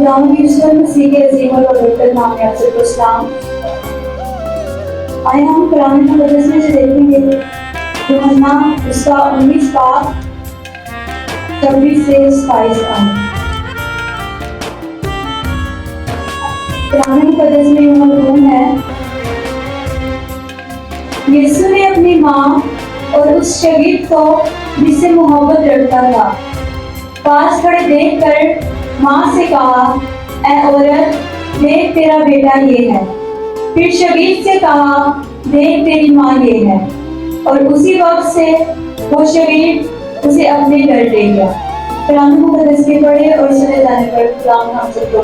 खुदावंद यीशु मसीह के अजीम और पवित्र नाम में आप सबको सलाम। आइए हम कुरान मुकद्दस में से देखेंगे यूहन्ना उसका 19 बाब 26 से 27 आयत। कुरान मुकद्दस में यूं मज़मून है, यीशु ने अपनी माँ और उस शगीद को जिससे मोहब्बत रखता था पास खड़े देखकर माँ से कहा, ऐ औरत, देख तेरा बेटा ये है। फिर शगीद से कहा, देख तेरी माँ ये है। और उसी वक्त से वो शगीद उसे अपने घर ले गया। कुरान मुकद्दस के पढ़े और सुने जाने पर खुदा हम सबको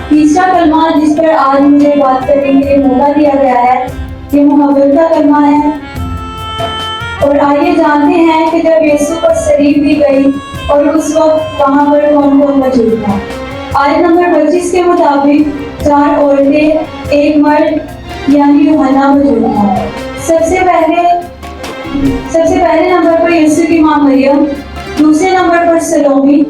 तीसरा कलमा जिस पर आज मुझे बात करने के लिए मौका दिया गया है, ये मोहब्बत का कलमा है। और आइए जानते हैं कि जब यीशु पर सलीब दी गई और उस वक्त वहां पर कौन कौन मौजूद था। आयत नंबर 25 के मुताबिक 4 औरतें, एक मर्द यानी यूहन्ना मौजूद था। सबसे पहले नंबर पर यीशु की मां मरियम, दूसरे नंबर पर सलोमी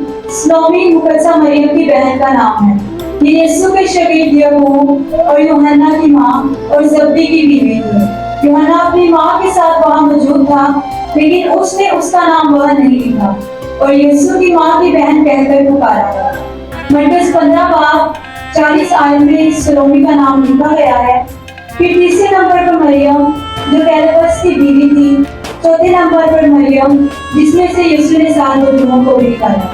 मुकद्दसा मरियम की बहन का नाम है। ये यीशु के शगीद याकूब और यूहन्ना की मां और जब्दी की बीवी थी। यूहन्ना अपनी मां के साथ वहां मौजूद था, लेकिन उसने उसका नाम वहां नहीं लिखा और यीशु की मां की बहन कहकर पुकारा। मरकज़ 15 बाब 40 आयत में सलोमी का नाम लिखा गया है। फिर तीसरे नंबर पर मरियम जो कैलपस की बीवी थी, चौथे नंबर पर मरियम जिसमें से यीशु ने 7 बच्चों को निकाला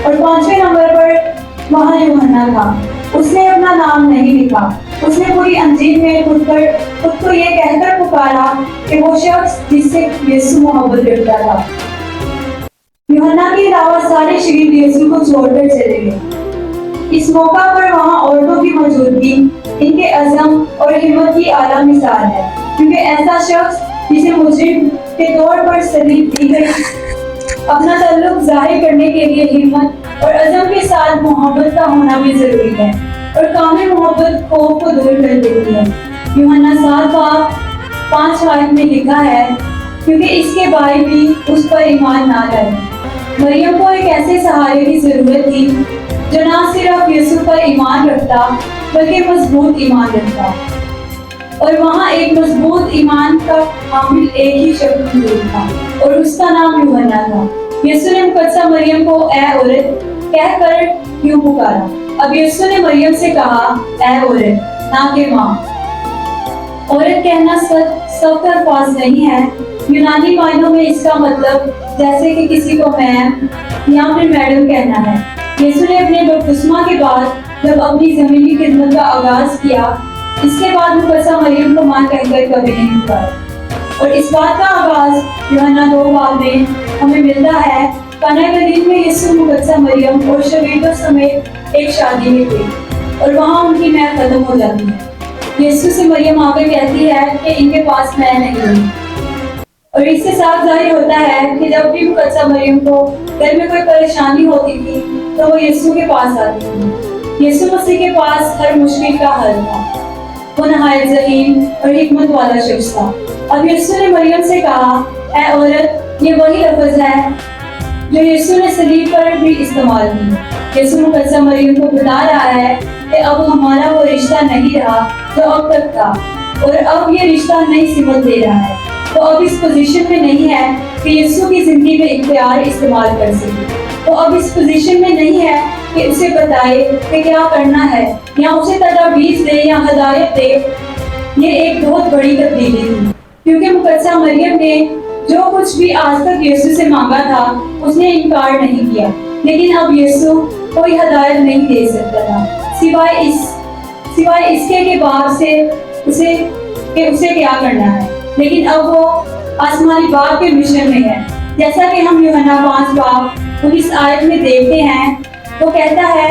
और 5वें नंबर पर वहां यूहन्ना था। उसने अपना नाम नहीं लिखा। उसने पूरी अंजील में खुद को ये कहकर पुकारा कि वो शख्स जिससे यीशु मोहब्बत रखता था। यूहन्ना के अलावा सारे शगीद यीशु को छोड़कर चले गए। इस मौका पर वहां औरतों की मौजूदगी इनके अज़म और हिम्मत की आला मिसाल है, क्योंकि ऐसा शख्स जिसे मुजरिम के तौर पर सलीब दी गई, अपना ताल्लुक जाहिर करने के लिए हिम्मत और अज़म के साथ मोहब्बत का होना भी जरूरी है और कामिल मोहब्बत खौफ को दूर कर देती है। यूहन्ना 7 बाब 5 आयत में लिखा है, क्योंकि इसके भाई भी उस पर ईमान ना लाए। मरियम को एक ऐसे सहारे की जरूरत थी जो ना सिर्फ यीशु पर ईमान रखता बल्कि मजबूत ईमान रखता, और वहाँ एक मजबूत ईमान का हामिल एक ही शख्स मौजूद था और उसका नाम यूहन्ना था। यीशु ने मुकद्दसा मरियम को ऐ औरत कहकर क्यों पुकारा? अब यीशु ने मरियम से कहा, ऐ औरत, ना कि माँ। औरत कहना सब अल्फाज नहीं है। यूनानी मायनों में इसका मतलब जैसे कि किसी को मैम या फिर मैडम कहना है। यीशु ने अपने बपतिस्मा के बाद जब अपनी ज़मीनी खिदमत का आगाज किया, इसके बाद मुकद्दसा मरियम को मां कहकर कभी नहीं पुकारा। और इस बात का आगाज यूहन्ना 2 बाब में हमें मिलता है। काना गलील में यीशु मुकद्दसा मरियम और शगीदों समेत एक शादी में थे और वहाँ उनकी मैं खत्म हो जाती है। यीशु से मरियम आकर कहती है कि इनके पास मैं नहीं हूँ, और इससे साफ जाहिर होता है कि जब भी मुकद्दसा मरियम को घर में कोई परेशानी होती थी तो वो यीशु के पास आती थी। यीशु मसीह के पास हर मुश्किल का हल था। वो नहायत ज़हीम और हिकमत वाला शख्स था। अब यीशु ने मरियम से कहा, ऐ औरत, ये वही लफ्ज़ है जो यीशु ने सलीब पर भी इस्तेमाल की। यीशु मुकद्दसा मरियम को बता रहा है कि अब हमारा वो रिश्ता नहीं रहा जो अब तक था, और अब ये रिश्ता नई सिमत ले रहा है। वो अब इस पोजीशन में नहीं है कि यीशु की जिंदगी में इख्तियार इस्तेमाल कर सके। वो अब इस पोजीशन में नहीं है कि उसे बताए कि क्या करना है या उसे तजवीज़ दे या हदायत दे। ये एक बहुत बड़ी तब्दीली थी, क्योंकि मुकद्दसा मरियम ने जो कुछ भी आज तक यीशु से मांगा था उसने इनकार नहीं किया, लेकिन अब यीशु कोई हदायत नहीं दे सकता था सिवाय इसके के बाद से उसे क्या करना है। लेकिन अब वो आसमानी बाप के मिशन में है। जैसा कि हम यूहन्ना 5 बाब 19 आयत में देखते हैं, वो कहता है,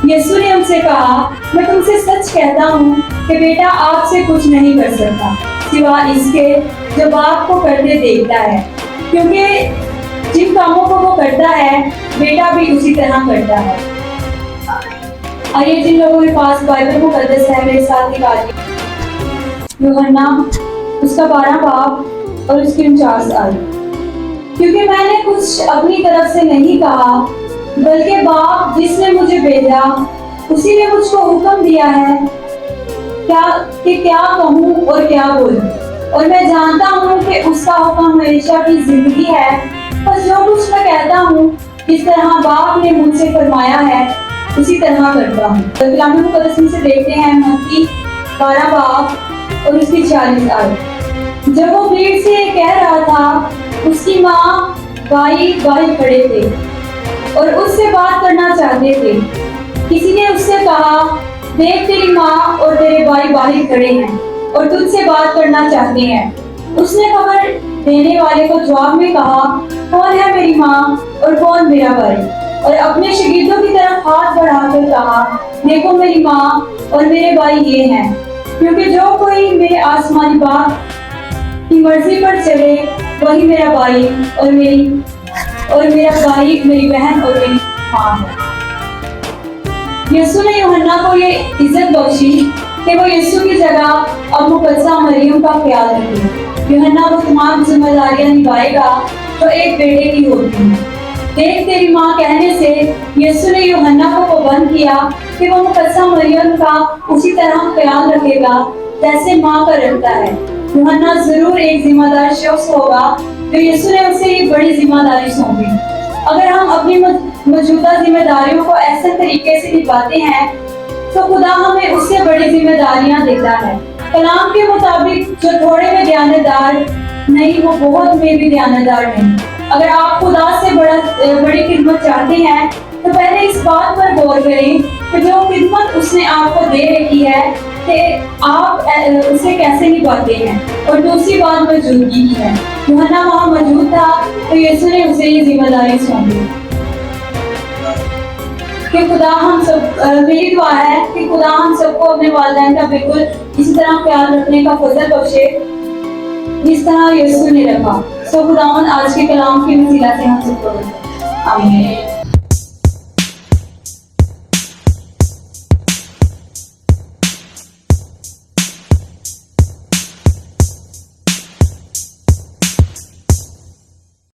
यीशु ने उनसे कहा, मैं तुमसे सच कहता हूँ कि बेटा आपसे कुछ नहीं कर सकता सिवाय इसके जो बाप को करते देखता है, क्योंकि जिन कामों को वो करता है बेटा भी उसी तरह करता है। आइए, जिन लोगों के पास बाइबल मुकद्दस है मेरे साथ निकालिए यूहन्ना उसका 12 बाब और उसकी 49 आयत। क्योंकि मैंने कुछ अपनी तरफ से नहीं कहा, बल्कि बाप जिसने मुझे भेजा उसी ने मुझको हुक्म दिया है क्या कहूँ और क्या बोलूं। और मैं जानता हूँ कि उसका हुक्म हमेशा की जिंदगी है। बस जो कुछ मैं कहता हूँ जिस तरह बाप ने मुझसे फरमाया है उसी तरह करता हूँ। कलाम मुकद्दस में से देखते हैं मत्ती 12 बाब और उसकी 40 आयत। जब वो भीड़ से कह रहा था, उसकी माँ भाई खड़े थे और उससे बात करना चाहते थे। किसी ने उससे कहा, देख तेरी माँ और तेरे भाई बाहर खड़े हैं और तुझसे बात करना चाहते हैं। उसने खबर देने वाले को जवाब में कहा, कौन है मेरी माँ और कौन मेरा भाई? और अपने शागिर्दों की तरफ हाथ बढ़ाकर कहा, देखो मेरी माँ और मेरे भाई ये हैं। क्योंकि जो कोई मेरे आसमानी बाप की मर्जी पर चले वही मेरा भाई और मेरा भाई, मेरी बहन और मेरी माँ है। यीशु ने यूहन्ना को ये इज्जत बख्शी कि वो यीशु की जगह अब मुकद्दसा मरियम का ख्याल रखे। यूहन्ना वो तमाम जिम्मेदारियां निभाएगा जो एक बेटे की होती है। देख तेरी माँ कहने से यीशु ने यूहन्ना को पाबंद किया कि वो मुकद्दसा मरियम का उसी तरह ख्याल रखेगा जैसे माँ का रखता है। यूहन्ना जरूर एक जिम्मेदार शख्स होगा जो यीशु ने उसे एक बड़ी जिम्मेदारी सौंपी। अगर हम अपनी मौजूदा जिम्मेदारियों को ऐसे तरीके से निभाते हैं तो खुदा हमें उससे बड़ी जिम्मेदारियां देता है। कलाम के मुताबिक जो थोड़े में दयानतदार नहीं वो बहुत में भी दयानतदार नहीं। अगर आप खुदा से बड़ी खिदमत चाहते हैं तो पहले इस बात पर गौर करें कि जो खिदमत उसने आपको दे रखी है कि आप उसे कैसे निभाते हैं। और दूसरी बात मौजूदगी की है। यूहन्ना वहाँ मौजूद था तो यीशु ने उसे ये जिम्मेदारी सौंपी। कि खुदा हम सब मेरी दुआ है कि खुदा हम सबको अपने वालिदैन का बिल्कुल इसी तरह ख्याल रखने का फजल बख्शे जिस तरह यीशु ने रखा। सो खुदावन आज के कलाम की वसीला से हम सबको आमीन।